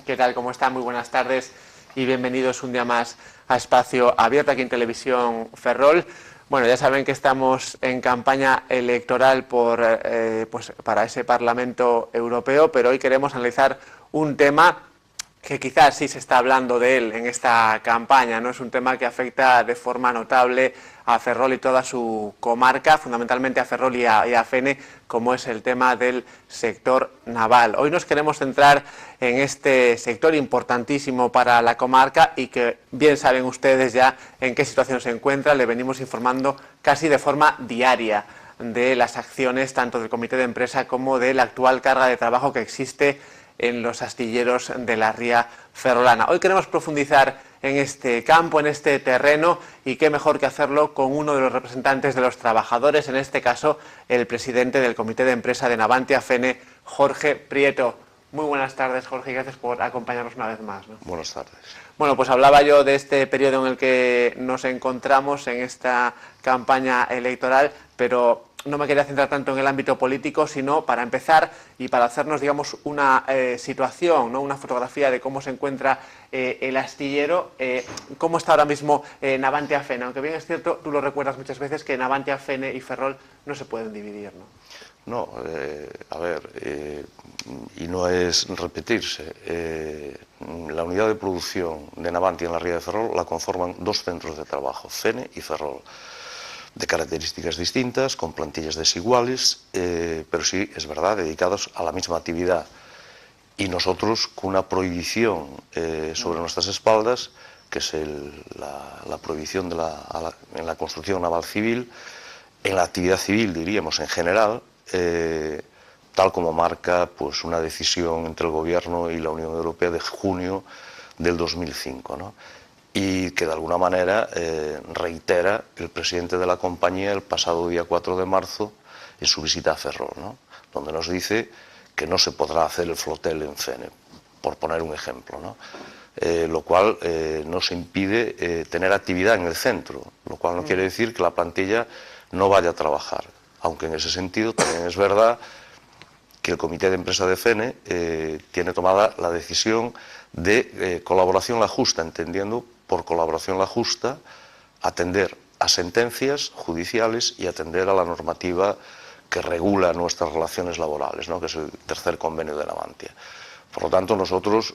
¿Qué tal? ¿Cómo están? Muy buenas tardes y bienvenidos un día más a Espacio Abierto aquí en Televisión Ferrol. Bueno, ya saben que estamos en campaña electoral para ese Parlamento Europeo, pero hoy queremos analizar un tema que quizás sí se está hablando de él en esta campaña, ¿no? Es un tema que afecta de forma notable a Ferrol y toda su comarca, fundamentalmente a Ferrol y a Fene, como es el tema del sector naval. Hoy nos queremos centrar en este sector importantísimo para la comarca y que bien saben ustedes ya en qué situación se encuentra. Le venimos informando casi de forma diaria de las acciones tanto del comité de empresa como de la actual carga de trabajo que existe en los astilleros de la ría ferrolana. Hoy queremos profundizar en este campo, en este terreno, y qué mejor que hacerlo con uno de los representantes de los trabajadores, en este caso el presidente del comité de empresa de Navantia Fene, Jorge Prieto. Muy buenas tardes, Jorge, y gracias por acompañarnos una vez más, ¿no? Buenas tardes. Bueno, pues hablaba yo de este periodo en el que nos encontramos en esta campaña electoral, pero no me quería centrar tanto en el ámbito político, sino para empezar y para hacernos, digamos, una situación, ¿no? Una fotografía de cómo se encuentra el astillero, cómo está ahora mismo Navantia Fene, aunque bien es cierto, tú lo recuerdas muchas veces, que Navantia Fene y Ferrol no se pueden dividir, ¿no? No, y no es repetirse. La unidad de producción de Navantia en la ría de Ferrol la conforman dos centros de trabajo, Fene y Ferrol, de características distintas, con plantillas desiguales, pero sí, es verdad, dedicados a la misma actividad. Y nosotros con una prohibición sobre nuestras espaldas, que es la prohibición en la construcción naval civil, en la actividad civil, diríamos, en general, tal como marca pues, una decisión entre el Gobierno y la Unión Europea de junio del 2005, ¿no? Y que de alguna manera reitera el presidente de la compañía el pasado día 4 de marzo en su visita a Ferrol, ¿no? Donde nos dice que no se podrá hacer el flotel en Fene, por poner un ejemplo, ¿no? Lo cual nos impide tener actividad en el centro, lo cual no quiere decir que la plantilla no vaya a trabajar, aunque en ese sentido también es verdad que el comité de empresa de Fene tiene tomada la decisión de colaboración la justa, entendiendo por colaboración la justa atender a sentencias judiciales y atender a la normativa que regula nuestras relaciones laborales, ¿no? Que es el tercer convenio de Navantia. Por lo tanto, nosotros,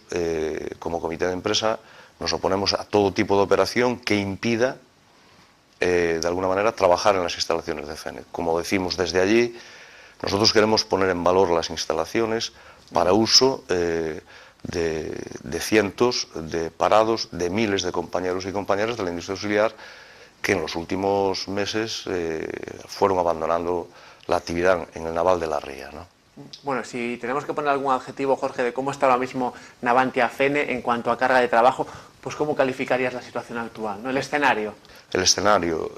como comité de empresa, nos oponemos a todo tipo de operación que impida, de alguna manera, trabajar en las instalaciones de Fene. Como decimos desde allí, nosotros queremos poner en valor las instalaciones para uso de cientos de parados, de miles de compañeros y compañeras de la industria auxiliar que en los últimos meses fueron abandonando la actividad en el naval de la ría, ¿no? Bueno, si tenemos que poner algún adjetivo, Jorge, de cómo está ahora mismo Navantia Fene en cuanto a carga de trabajo, pues ¿cómo calificarías la situación actual, ¿no? El escenario. El escenario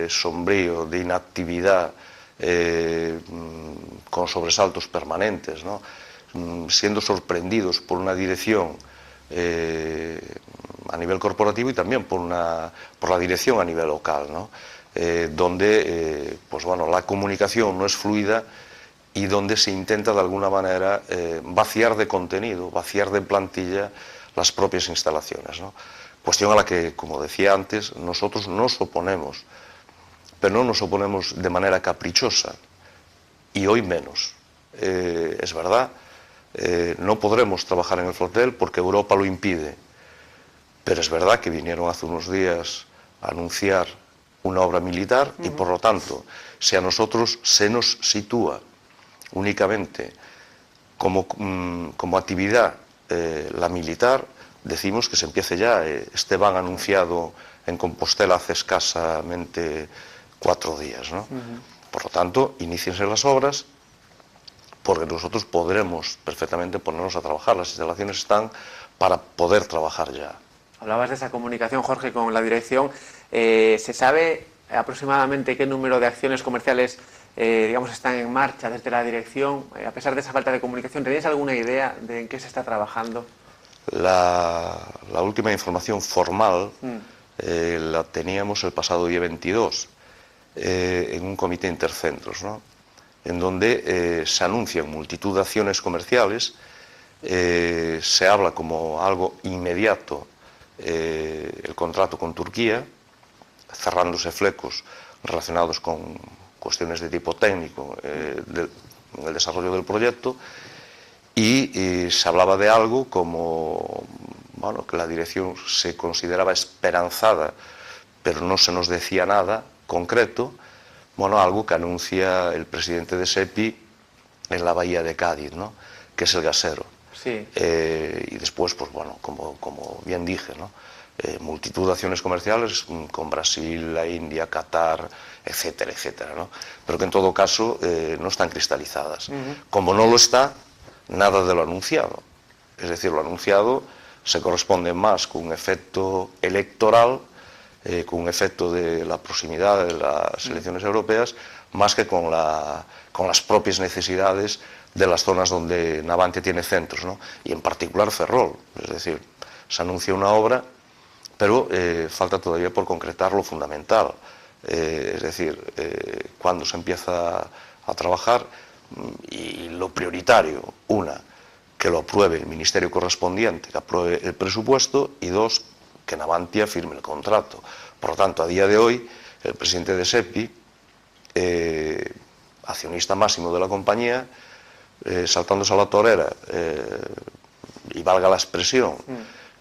sombrío, de inactividad, con sobresaltos permanentes, ¿no? Siendo sorprendidos por una dirección a nivel corporativo y también por la dirección a nivel local, ¿no? Donde pues bueno, la comunicación no es fluida y donde se intenta de alguna manera vaciar de contenido, vaciar de plantilla las propias instalaciones, ¿no? Cuestión a la que, como decía antes, nosotros nos oponemos, pero no nos oponemos de manera caprichosa, y hoy menos. Es verdad, no podremos trabajar en el flotel porque Europa lo impide, pero es verdad que vinieron hace unos días a anunciar una obra militar y por lo tanto, si a nosotros se nos sitúa únicamente como actividad la militar, decimos que se empiece ya. Esteban ha anunciado en Compostela hace escasamente 4 días, ¿no? Por lo tanto, iníciense las obras, porque nosotros podremos perfectamente ponernos a trabajar. Las instalaciones están para poder trabajar ya. Hablabas de esa comunicación, Jorge, con la dirección. ¿Se sabe aproximadamente qué número de acciones comerciales digamos, están en marcha desde la dirección? A pesar de esa falta de comunicación, ¿tenéis alguna idea de en qué se está trabajando? La última información formal la teníamos el pasado día 22 en un comité intercentros, ¿no? En donde se anuncian multitud de acciones comerciales, se habla como algo inmediato el contrato con Turquía, cerrándose flecos relacionados con cuestiones de tipo técnico en el desarrollo del proyecto, y se hablaba de algo como, bueno, que la dirección se consideraba esperanzada, pero no se nos decía nada concreto, bueno, algo que anuncia el presidente de SEPI en la bahía de Cádiz, ¿no? Que es el gasero. Sí. Y después, pues bueno, como bien dije, ¿no? Multitud de acciones comerciales con Brasil, la India, Qatar, etcétera, etcétera, ¿no? Pero que en todo caso no están cristalizadas. Como no lo está nada de lo anunciado. Es decir, lo anunciado se corresponde más con un efecto electoral, con un efecto de la proximidad de las elecciones europeas, más que con las propias necesidades de las zonas donde Navantia tiene centros, ¿no? Y en particular Ferrol. Es decir, se anuncia una obra, pero falta todavía por concretar lo fundamental. Es decir, cuando se empieza a trabajar, y lo prioritario, una, que lo apruebe el ministerio correspondiente, que apruebe el presupuesto, y dos, que Navantia firme el contrato. Por lo tanto, a día de hoy, el presidente de SEPI, accionista máximo de la compañía, saltándose a la torera, y valga la expresión,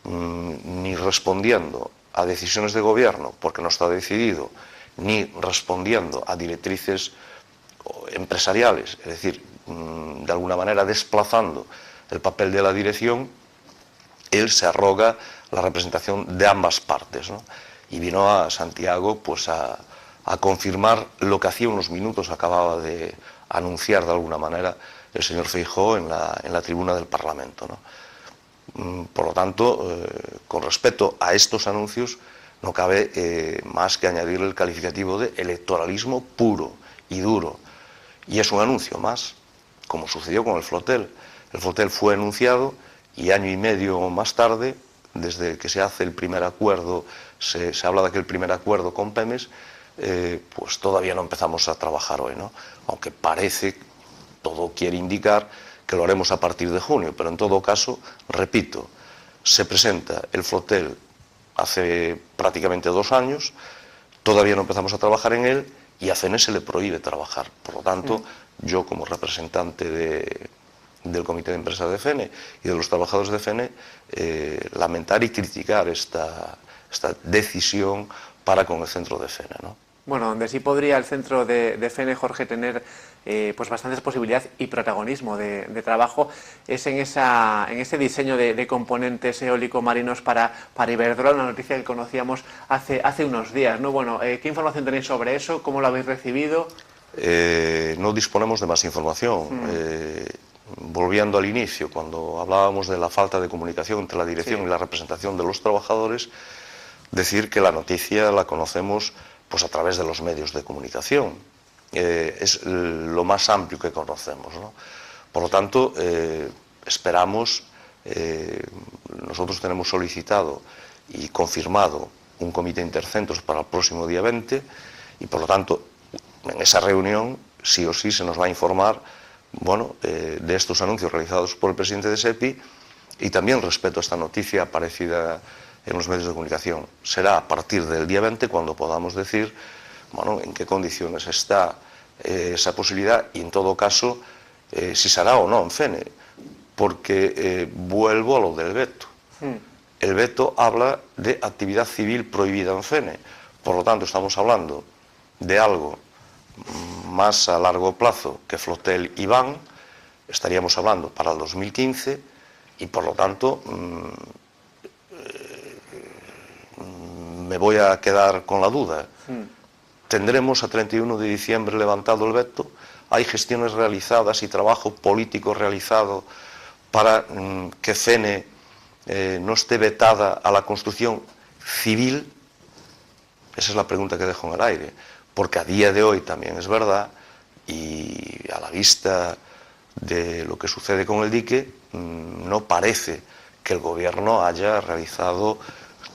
ni respondiendo a decisiones de gobierno, porque no está decidido, ni respondiendo a directrices empresariales, es decir, de alguna manera desplazando el papel de la dirección, él se arroga la representación de ambas partes, ¿no? Y vino a Santiago pues a confirmar lo que hacía unos minutos acababa de anunciar de alguna manera el señor Feijóo en la tribuna del Parlamento, ¿no? Por lo tanto, con respecto a estos anuncios, no cabe más que añadir el calificativo de electoralismo puro y duro. Y es un anuncio más, como sucedió con el Flotel. El Flotel fue anunciado y año y medio más tarde, desde que se hace el primer acuerdo, se habla de aquel primer acuerdo con Pemex, pues todavía no empezamos a trabajar hoy, ¿no? Aunque parece, todo quiere indicar que lo haremos a partir de junio, pero en todo caso, repito, se presenta el Flotel hace prácticamente 2 años, todavía no empezamos a trabajar en él y a FENE se le prohíbe trabajar. Por lo tanto, yo como representante del Comité de Empresa de FENE y de los trabajadores de FENE, lamentar y criticar esta decisión para con el centro de FENE, ¿no? Bueno, donde sí podría el centro de FENE, Jorge, tener pues bastantes posibilidades y protagonismo de trabajo es en ese diseño de componentes eólico-marinos para Iberdrola, una noticia que conocíamos hace unos días, ¿no? Bueno, ¿qué información tenéis sobre eso? ¿Cómo lo habéis recibido? No disponemos de más información. Volviendo al inicio, cuando hablábamos de la falta de comunicación entre la dirección y la representación de los trabajadores, decir que la noticia la conocemos pues a través de los medios de comunicación. Es lo más amplio que conocemos, ¿no? Por lo tanto, esperamos, nosotros tenemos solicitado y confirmado un comité intercentros para el próximo día 20 y por lo tanto en esa reunión sí o sí se nos va a informar, bueno, de estos anuncios realizados por el presidente de SEPI y también respecto a esta noticia aparecida en los medios de comunicación. Será a partir del día 20 cuando podamos decir, bueno, en qué condiciones está esa posibilidad y en todo caso si se hará o no en FENE, porque vuelvo a lo del veto. El veto habla de actividad civil prohibida en FENE, por lo tanto estamos hablando de algo más a largo plazo que Flotel y Van, estaríamos hablando para el 2015 y por lo tanto me voy a quedar con la duda. Tendremos a 31 de diciembre levantado el veto, hay gestiones realizadas y trabajo político realizado para que FENE no esté vetada a la construcción civil. Esa es la pregunta que dejo en el aire, porque a día de hoy también es verdad y a la vista de lo que sucede con el dique, no parece que el gobierno haya realizado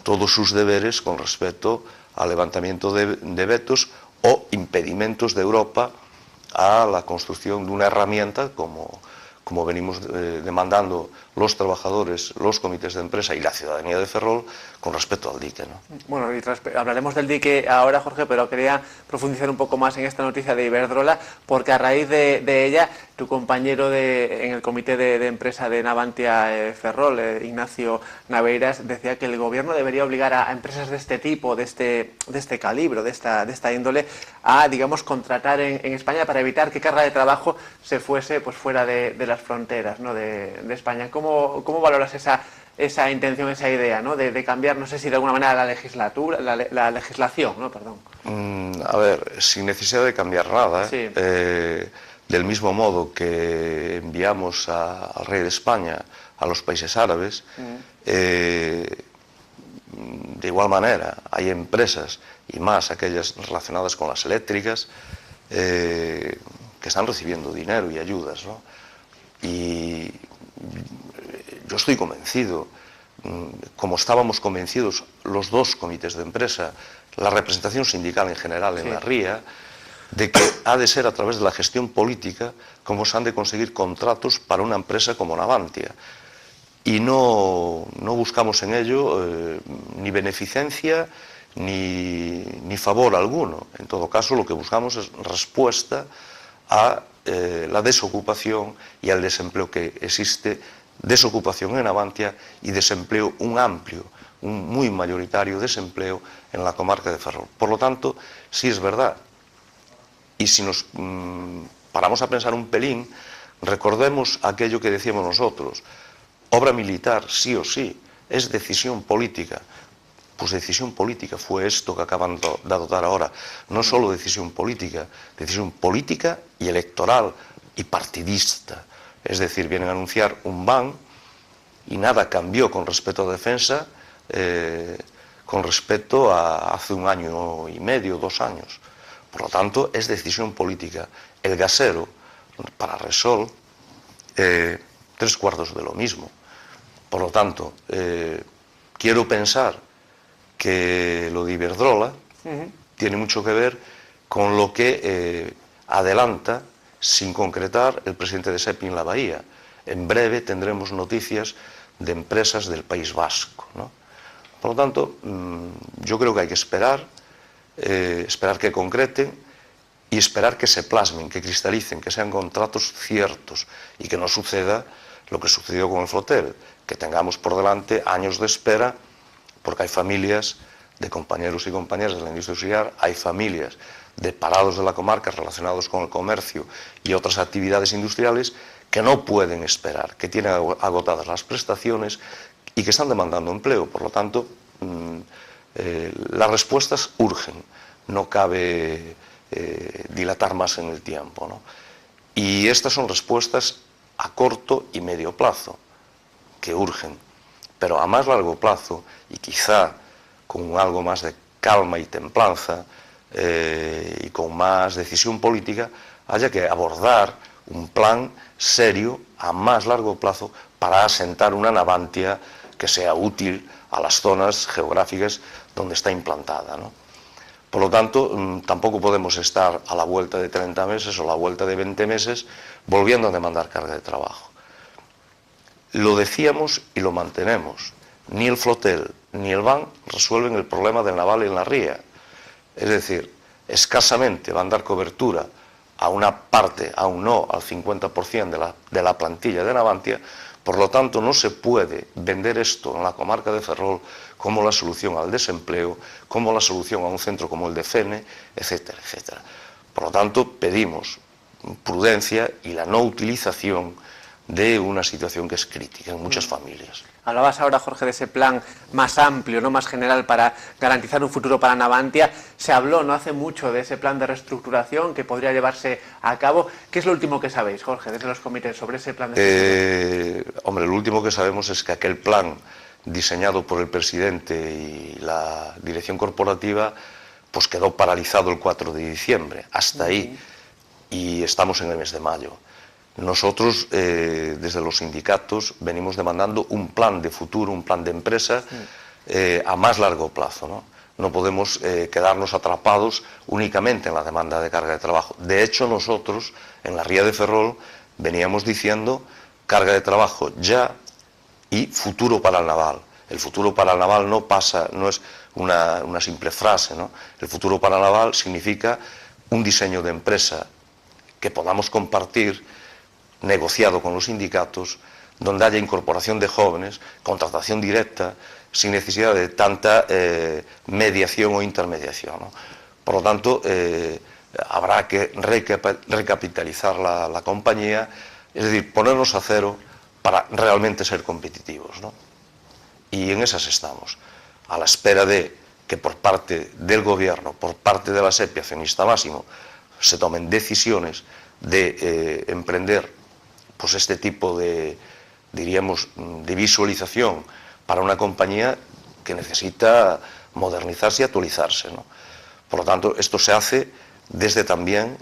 todos sus deberes con respecto al levantamiento de vetos o impedimentos de Europa a la construcción de una herramienta como venimos demandando los trabajadores, los comités de empresa y la ciudadanía de Ferrol con respecto al dique, ¿no? Bueno, y hablaremos del dique ahora, Jorge, pero quería profundizar un poco más en esta noticia de Iberdrola, porque a raíz de ella, tu compañero en el comité de empresa de Navantia Ferrol, Ignacio Naveiras, decía que el gobierno debería obligar a empresas de este tipo, de este calibre, de esta índole, a, digamos, contratar en España para evitar que carga de trabajo se fuese pues fuera de las fronteras, ¿no?, de España. ¿Cómo valoras esa intención, esa idea, ¿no?, de cambiar, no sé si de alguna manera la legislación, ¿no? Perdón. A ver, sin necesidad de cambiar nada, Sí. Del mismo modo que enviamos al rey de España a los países árabes, de igual manera hay empresas, y más aquellas relacionadas con las eléctricas, que están recibiendo dinero y ayudas, ¿no? Y yo estoy convencido, como estábamos convencidos los dos comités de empresa, la representación sindical en general en la RIA, de que ha de ser a través de la gestión política como se han de conseguir contratos para una empresa como Navantia. Y no buscamos en ello ni beneficencia ni favor alguno. En todo caso, lo que buscamos es respuesta a la desocupación y al desempleo que existe, desocupación en Navantia y desempleo, un muy mayoritario desempleo en la comarca de Ferrol. Por lo tanto, sí es verdad. Y si nos paramos a pensar un pelín, recordemos aquello que decíamos nosotros: obra militar, sí o sí, es decisión política. Pues decisión política fue esto que acaban de adoptar ahora. No solo decisión política y electoral y partidista. Es decir, vienen a anunciar un ban y nada cambió con respecto a defensa con respecto a hace un año y medio, 2 años. Por lo tanto, es decisión política. El gasero, para Repsol, 3/4 de lo mismo. Por lo tanto, quiero pensar que lo de Iberdrola tiene mucho que ver con lo que adelanta, sin concretar, el presidente de SEPI en la Bahía. En breve tendremos noticias de empresas del País Vasco, ¿no? Por lo tanto, yo creo que hay que esperar que concreten y esperar que se plasmen, que cristalicen, que sean contratos ciertos y que no suceda lo que sucedió con el Flotel, que tengamos por delante años de espera, porque hay familias de compañeros y compañeras de la industria auxiliar, hay familias de parados de la comarca relacionados con el comercio y otras actividades industriales que no pueden esperar, que tienen agotadas las prestaciones y que están demandando empleo. Por lo tanto, las respuestas urgen, no cabe dilatar más en el tiempo, ¿no? Y estas son respuestas a corto y medio plazo, que urgen, pero a más largo plazo, y quizá con algo más de calma y templanza, y con más decisión política, haya que abordar un plan serio a más largo plazo para asentar una Navantia que sea útil a las zonas geográficas donde está implantada, ¿no? Por lo tanto, tampoco podemos estar a la vuelta de 30 meses o a la vuelta de 20 meses volviendo a demandar carga de trabajo. Lo decíamos y lo mantenemos. Ni el Flotel ni el BAN resuelven el problema del naval en la ría. Es decir, escasamente van a dar cobertura a una parte, aún no al 50% de la plantilla de Navantia. Por lo tanto, no se puede vender esto en la comarca de Ferrol como la solución al desempleo, como la solución a un centro como el de Fene, etcétera, etcétera. Por lo tanto, pedimos prudencia y la no utilización de una situación que es crítica en muchas familias. Hablabas ahora, Jorge, de ese plan más amplio, no más general, para garantizar un futuro para Navantia. Se habló no hace mucho de ese plan de reestructuración que podría llevarse a cabo. ¿Qué es lo último que sabéis, Jorge, desde los comités sobre ese plan de reestructuración? Hombre, lo último que sabemos es que aquel plan diseñado por el presidente y la dirección corporativa pues quedó paralizado el 4 de diciembre, hasta ahí, y estamos en el mes de mayo. Nosotros, desde los sindicatos, venimos demandando un plan de futuro, un plan de empresa a más largo plazo, ¿no? No podemos quedarnos atrapados únicamente en la demanda de carga de trabajo. De hecho, nosotros, en la ría de Ferrol, veníamos diciendo carga de trabajo ya y futuro para el naval. El futuro para el naval no es una simple frase, ¿no? El futuro para el naval significa un diseño de empresa que podamos compartir, negociado con los sindicatos, donde haya incorporación de jóvenes, contratación directa, sin necesidad de tanta mediación o intermediación, ¿no? Por lo tanto, habrá que recapitalizar la compañía, es decir, ponernos a cero para realmente ser competitivos, ¿no? Y en esas estamos, a la espera de que por parte del Gobierno, por parte de la SEPI, accionista máximo, se tomen decisiones de emprender pues este tipo de, diríamos, de visualización para una compañía que necesita modernizarse y actualizarse, ¿no? Por lo tanto, esto se hace desde también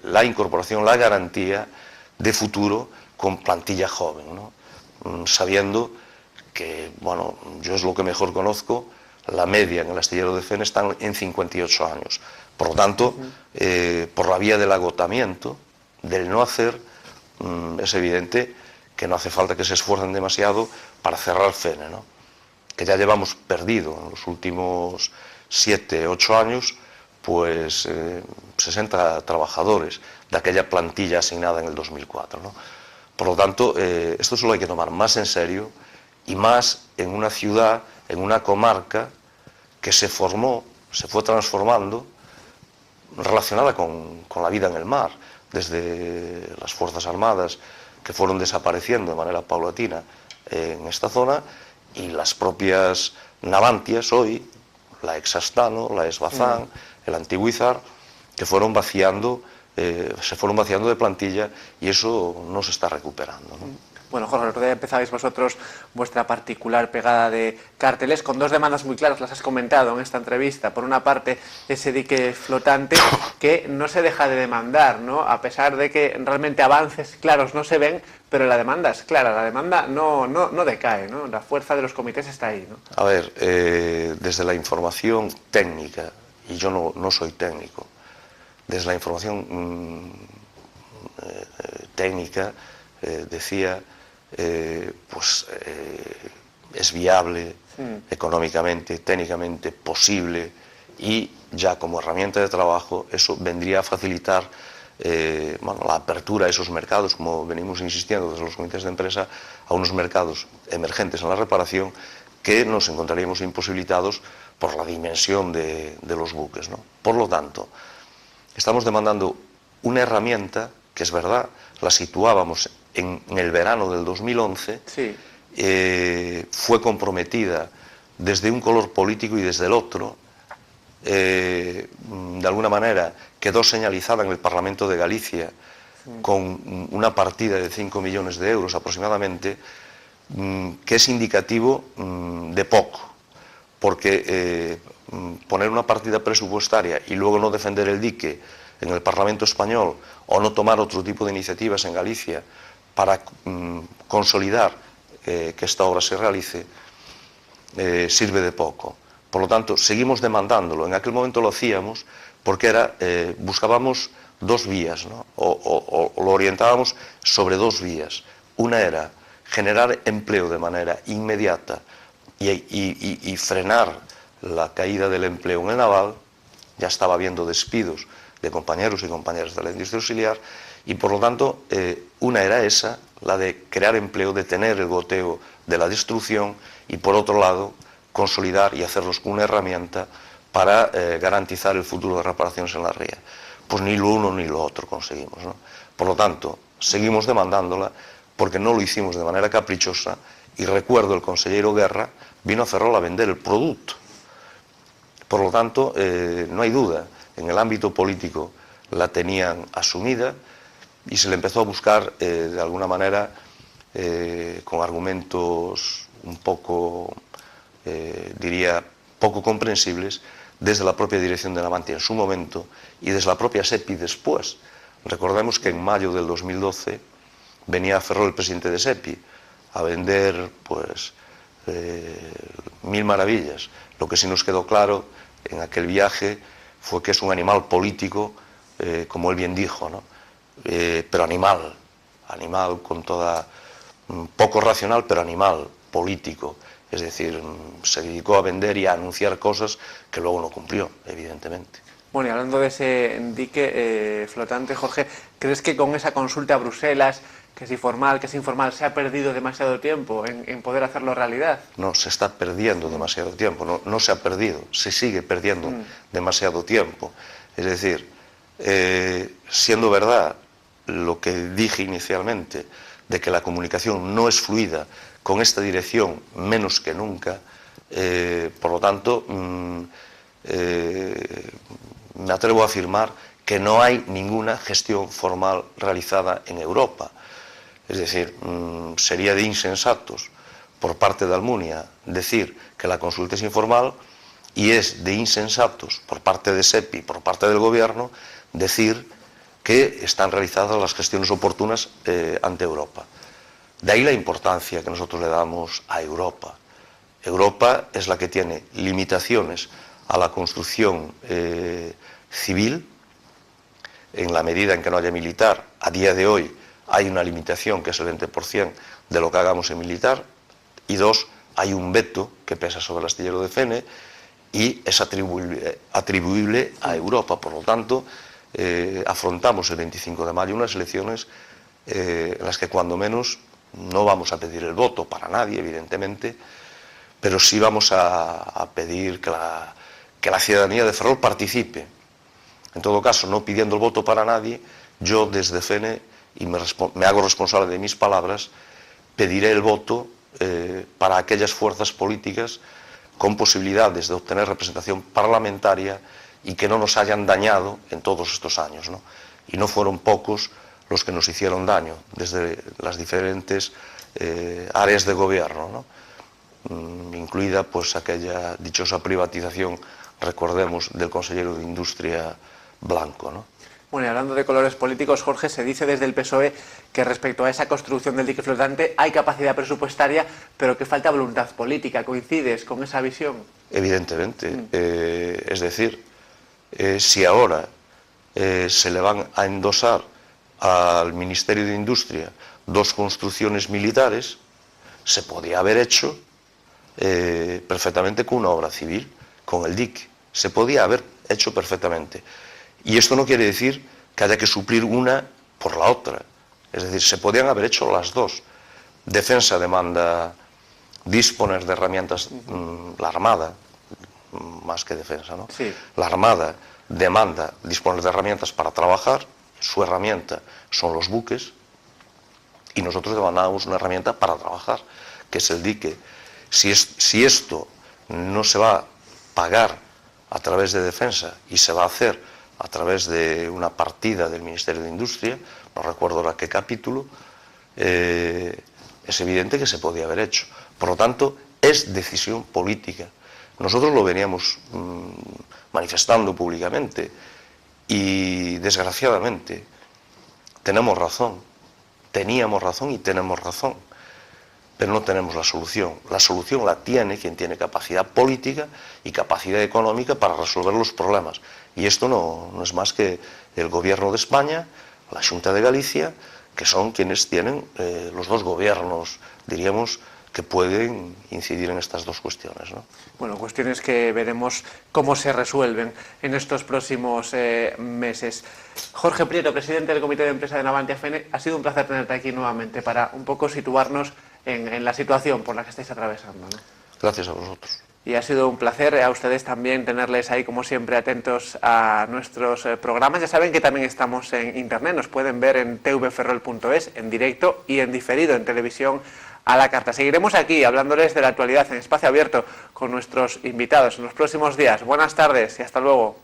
la incorporación, la garantía de futuro con plantilla joven, ¿no? Sabiendo que, bueno, yo es lo que mejor conozco, la media en el astillero de Fene están en 58 años. Por lo tanto, por la vía del agotamiento, del no hacer, es evidente que no hace falta que se esfuercen demasiado para cerrar Fene, ¿no? Que ya llevamos perdido en los últimos 7, 8 años, pues 60 trabajadores de aquella plantilla asignada en el 2004, ¿no? Por lo tanto, esto solo hay que tomar más en serio y más en una ciudad, en una comarca que se formó, se fue transformando, relacionada con la vida en el mar, desde las Fuerzas Armadas que fueron desapareciendo de manera paulatina en esta zona, y las propias Navantias hoy, la ex Astano, la ex Bazán, el antiguo Izar, que fueron vaciando, se fueron vaciando de plantilla, y eso no se está recuperando, ¿no? Bueno, Jorge, el otro día empezabais vosotros vuestra particular pegada de carteles con dos demandas muy claras, las has comentado en esta entrevista. Por una parte, ese dique flotante que no se deja de demandar, ¿no? A pesar de que realmente avances claros no se ven, pero la demanda es clara, la demanda no decae, ¿no? La fuerza de los comités está ahí, ¿no? A ver, desde la información técnica, y yo no soy técnico, desde la información técnica, decía, es viable económicamente, técnicamente posible, y ya como herramienta de trabajo eso vendría a facilitar la apertura a esos mercados, como venimos insistiendo desde los comités de empresa, a unos mercados emergentes en la reparación que nos encontraríamos imposibilitados por la dimensión de los buques, ¿no? Por lo tanto, estamos demandando una herramienta que, es verdad, la situábamos en el verano del 2011, sí. Fue comprometida desde un color político y desde el otro, de alguna manera quedó señalizada en el Parlamento de Galicia con una partida de 5 millones de euros aproximadamente, que es indicativo de poco, porque poner una partida presupuestaria y luego no defender el dique en el Parlamento español, o no tomar otro tipo de iniciativas en Galicia para consolidar que esta obra se realice, sirve de poco. Por lo tanto, seguimos demandándolo. En aquel momento lo hacíamos porque buscábamos dos vías, ¿no? o lo orientábamos sobre dos vías. Una era generar empleo de manera inmediata y frenar la caída del empleo en el naval. Ya estaba habiendo despidos de compañeros y compañeras de la industria auxiliar, y por lo tanto una era esa, la de crear empleo, detener el goteo de la destrucción, y por otro lado consolidar y hacerlos con una herramienta para garantizar el futuro de reparaciones en la ría. Pues ni lo uno ni lo otro conseguimos, ¿no? Por lo tanto, seguimos demandándola porque no lo hicimos de manera caprichosa, y recuerdo el consejero Guerra vino a Ferrol a vender el producto. Por lo tanto, no hay duda, en el ámbito político la tenían asumida, y se le empezó a buscar de alguna manera con argumentos un poco, diría, poco comprensibles desde la propia dirección de Navantia en su momento y desde la propia SEPI después. Recordemos que en mayo del 2012 venía a Ferrol el presidente de SEPI a vender pues mil maravillas. Lo que sí nos quedó claro en aquel viaje fue que es un animal político, como él bien dijo, ¿no? Pero animal con toda, poco racional, pero animal, político. Es decir, se dedicó a vender y a anunciar cosas que luego no cumplió, evidentemente. Bueno, y hablando de ese dique flotante, Jorge, ¿crees que con esa consulta a Bruselas, que es formal, que es informal, se ha perdido demasiado tiempo en poder hacerlo realidad? No, se está perdiendo demasiado tiempo, no se ha perdido, se sigue perdiendo demasiado tiempo. Es decir, siendo verdad lo que dije inicialmente, de que la comunicación no es fluida, con esta dirección menos que nunca, por lo tanto, me atrevo a afirmar que no hay ninguna gestión formal realizada en Europa. Es decir, sería de insensatos por parte de Almunia decir que la consulta es informal, y es de insensatos por parte de SEPI, por parte del Gobierno, decir que están realizadas las gestiones oportunas ante Europa. De ahí la importancia que nosotros le damos a Europa. Europa es la que tiene limitaciones a la construcción civil, en la medida en que no haya militar. A día de hoy hay una limitación que es el 20% de lo que hagamos en militar, y dos, hay un veto que pesa sobre el astillero de Fene y es atribuible a Europa. Por lo tanto, afrontamos el 25 de mayo unas elecciones en las que cuando menos no vamos a pedir el voto para nadie, evidentemente, pero sí vamos a pedir que la ciudadanía de Ferrol participe. En todo caso, no pidiendo el voto para nadie, yo desde Fene, y me hago responsable de mis palabras, pediré el voto para aquellas fuerzas políticas con posibilidades de obtener representación parlamentaria y que no nos hayan dañado en todos estos años, ¿no? Y no fueron pocos los que nos hicieron daño desde las diferentes áreas de gobierno, ¿no? Incluida pues aquella dichosa privatización, recordemos, del consejero de Industria Blanco, ¿no? Bueno, y hablando de colores políticos, Jorge, se dice desde el PSOE que respecto a esa construcción del dique flotante hay capacidad presupuestaria, pero que falta voluntad política. ¿Coincides con esa visión? Evidentemente. Es decir, si ahora se le van a endosar al Ministerio de Industria 2 construcciones militares, se podía haber hecho perfectamente con una obra civil, con el dique. Se podía haber hecho perfectamente. Y esto no quiere decir que haya que suplir una por la otra. Es decir, se podían haber hecho las dos. Defensa demanda disponer de herramientas, la Armada, más que defensa, ¿no? Sí. La Armada demanda disponer de herramientas para trabajar, su herramienta son los buques, y nosotros demandamos una herramienta para trabajar, que es el dique. Si esto no se va a pagar a través de defensa y se va a hacer a través de una partida del Ministerio de Industria, no recuerdo ahora qué capítulo, es evidente que se podía haber hecho. Por lo tanto, es decisión política. Nosotros lo veníamos manifestando públicamente y, desgraciadamente, teníamos razón y tenemos razón, pero no tenemos la solución. La solución la tiene quien tiene capacidad política y capacidad económica para resolver los problemas. Y esto no es más que el Gobierno de España, la Xunta de Galicia, que son quienes tienen los dos gobiernos, diríamos, que pueden incidir en estas dos cuestiones, ¿no? Bueno, cuestiones que veremos cómo se resuelven en estos próximos meses. Jorge Prieto, presidente del Comité de Empresa de Navantia Fene, ha sido un placer tenerte aquí nuevamente para un poco situarnos en la situación por la que estáis atravesando, ¿no? Gracias a vosotros. Y ha sido un placer a ustedes también tenerles ahí, como siempre, atentos a nuestros programas. Ya saben que también estamos en internet, nos pueden ver en tvferrol.es, en directo y en diferido, en televisión a la carta. Seguiremos aquí hablándoles de la actualidad en Espacio Abierto con nuestros invitados en los próximos días. Buenas tardes y hasta luego.